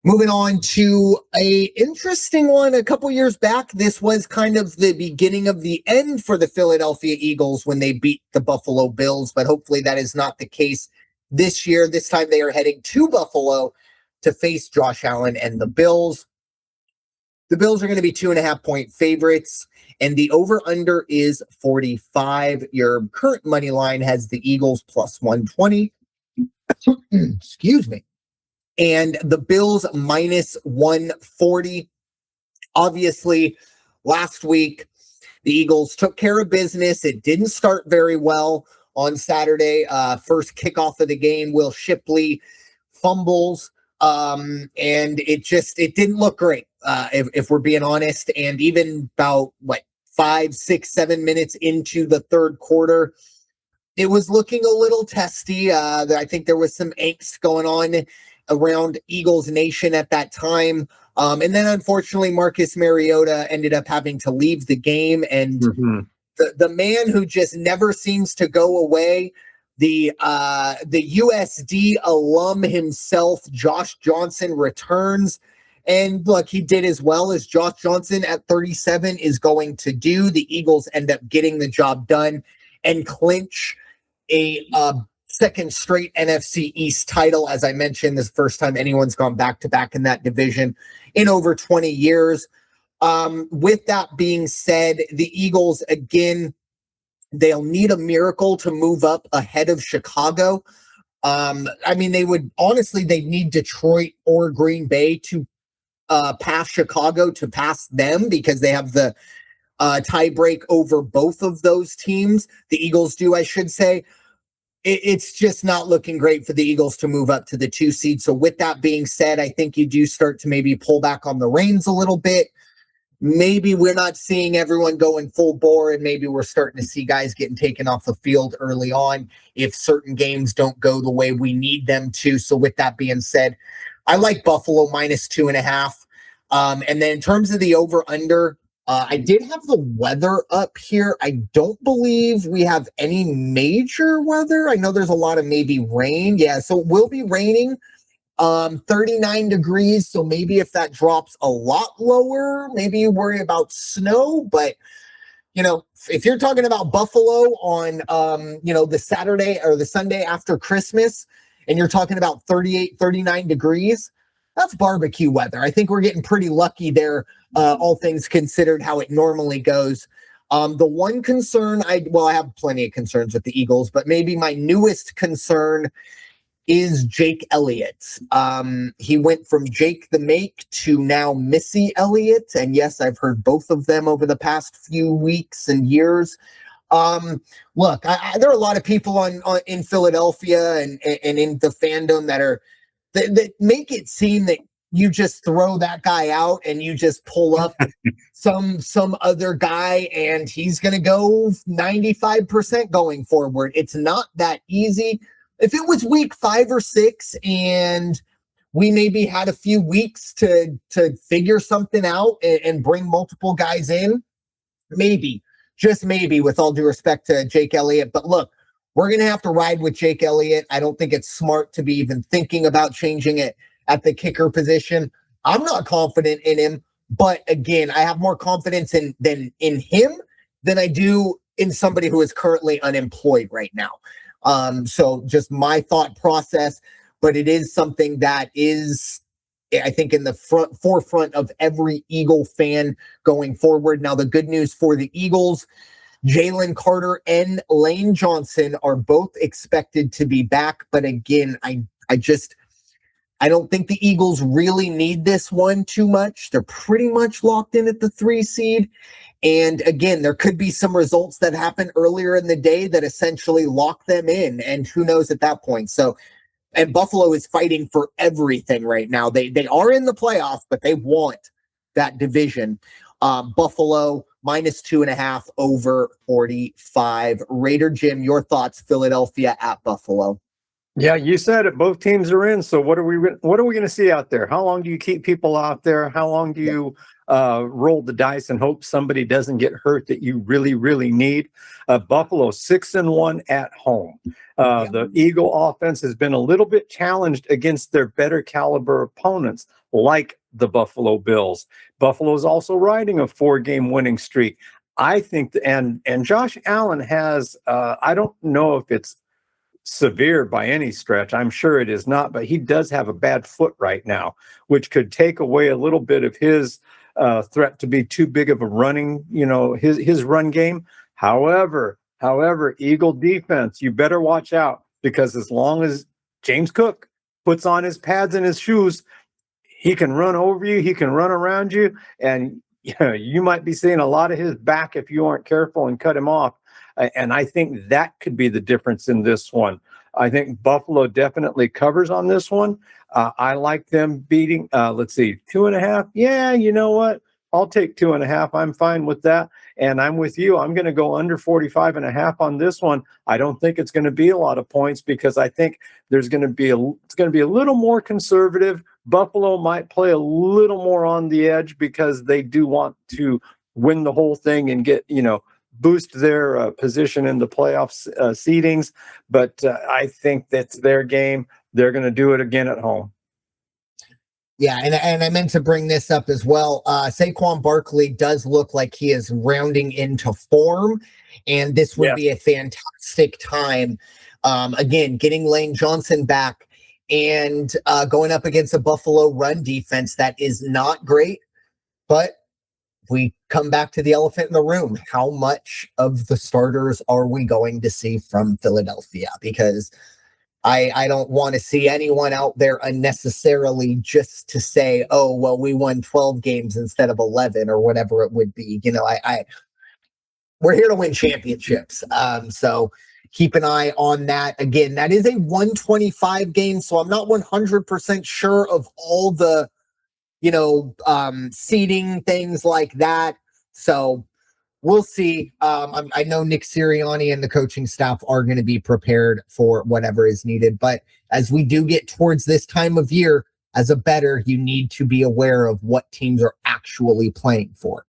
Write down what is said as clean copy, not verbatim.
Moving on to a interesting one. A couple years back, this was kind of the beginning of the end for the Philadelphia Eagles when they beat the Buffalo Bills, but hopefully that is not the case this year. This time they are heading to Buffalo to face Josh Allen and the Bills. The Bills are going to be 2.5-point favorites, and the over-under is 45. Your current money line has the Eagles plus 120. Excuse me. And the Bills minus 140. Obviously, last week, the Eagles took care of business. It didn't start very well on Saturday. First kickoff of the game, Will Shipley fumbles. And it didn't look great, if we're being honest. And even about 5, 6, 7 minutes into the third quarter, it was looking a little testy. I think there was some angst going on around Eagles Nation at that time. And then unfortunately, Marcus Mariota ended up having to leave the game. And the man who just never seems to go away, the USD alum himself, Josh Johnson, returns. And look, he did as well as Josh Johnson at 37 is going to do. The Eagles end up getting the job done and clinch a second straight NFC East title. As I mentioned, this is the first time anyone's gone back-to-back in that division in over 20 years. With that being said, the Eagles, again, they'll need a miracle to move up ahead of Chicago. I mean, they need Detroit or Green Bay to pass Chicago to pass them because they have the tie break over both of those teams. The Eagles do, I should say. It's just not looking great for the Eagles to move up to the 2 seed. So with that being said, I think you do start to maybe pull back on the reins a little bit. Maybe we're not seeing everyone going full bore, and maybe we're starting to see guys getting taken off the field early on if certain games don't go the way we need them to. So with that being said, I like Buffalo minus 2.5. And then in terms of the over-under, I did have the weather up here. I don't believe we have any major weather. I know there's a lot of maybe rain. Yeah, so it will be raining. 39 degrees. So maybe if that drops a lot lower, maybe you worry about snow. But, if you're talking about Buffalo on, the Saturday or the Sunday after Christmas, and you're talking about 38, 39 degrees, that's barbecue weather. I think we're getting pretty lucky there, all things considered, how it normally goes. The one concern, I have plenty of concerns with the Eagles, but maybe my newest concern is Jake Elliott. He went from Jake the Make to now Missy Elliott. And yes, I've heard both of them over the past few weeks and years. Look, there are a lot of people in Philadelphia and in the fandom that make it seem that you just throw that guy out and you just pull up some other guy and he's going to go 95% going forward. It's not that easy. If it was week 5 or 6 and we maybe had a few weeks to figure something out and bring multiple guys in, maybe, just maybe, with all due respect to Jake Elliott. But look, we're going to have to ride with Jake Elliott. I don't think it's smart to be even thinking about changing it at the kicker position. I'm not confident in him, but again, I have more confidence in him than I do in somebody who is currently unemployed right now. So just my thought process, but it is something that is, I think, in the forefront of every Eagle fan going forward. Now, the good news for the Eagles, Jalen Carter and Lane Johnson are both expected to be back. But again, I don't think the Eagles really need this one too much. They're pretty much locked in at the 3 seed. And again, there could be some results that happen earlier in the day that essentially lock them in. And who knows at that point. So, and Buffalo is fighting for everything right now. They are in the playoffs, but they want that division. Buffalo minus 2.5 over 45. Raider Jim, your thoughts, Philadelphia at Buffalo. Yeah, you said it. Both teams are in. So what are we going to see out there? How long do you keep people out there? How long do you roll the dice and hope somebody doesn't get hurt that you really, really need? Buffalo 6-1 at home. The Eagle offense has been a little bit challenged against their better caliber opponents. like the Buffalo Bills. Buffalo's also riding a 4-game winning streak. I think, and Josh Allen has, I don't know if it's severe by any stretch. I'm sure it is not, but he does have a bad foot right now, which could take away a little bit of his threat to be too big of a running, his run game. However, Eagle defense, you better watch out, because as long as James Cook puts on his pads and his shoes, he can run over you, he can run around you, and you might be seeing a lot of his back if you aren't careful and cut him off. And I think that could be the difference in this one. I think Buffalo definitely covers on this one. I like them beating, 2.5. Yeah, you know what? I'll take 2.5. I'm fine with that. And I'm with you. I'm going to go under 45.5 on this one. I don't think it's going to be a lot of points, because I think it's going to be a little more conservative. Buffalo might play a little more on the edge, because they do want to win the whole thing and get, boost their position in the playoffs seedings. But I think that's their game. They're going to do it again at home. Yeah, and I meant to bring this up as well. Saquon Barkley does look like he is rounding into form, and this would be a fantastic time. Again, getting Lane Johnson back and going up against a Buffalo run defense that is not great, but we come back to the elephant in the room. How much of the starters are we going to see from Philadelphia? Because I don't want to see anyone out there unnecessarily just to say, oh, well, we won 12 games instead of 11 or whatever it would be. We're here to win championships. So keep an eye on that. Again, that is a 125 game. So I'm not 100% sure of all the, seating, things like that. So we'll see. I know Nick Sirianni and the coaching staff are going to be prepared for whatever is needed. But as we do get towards this time of year, as a bettor, you need to be aware of what teams are actually playing for.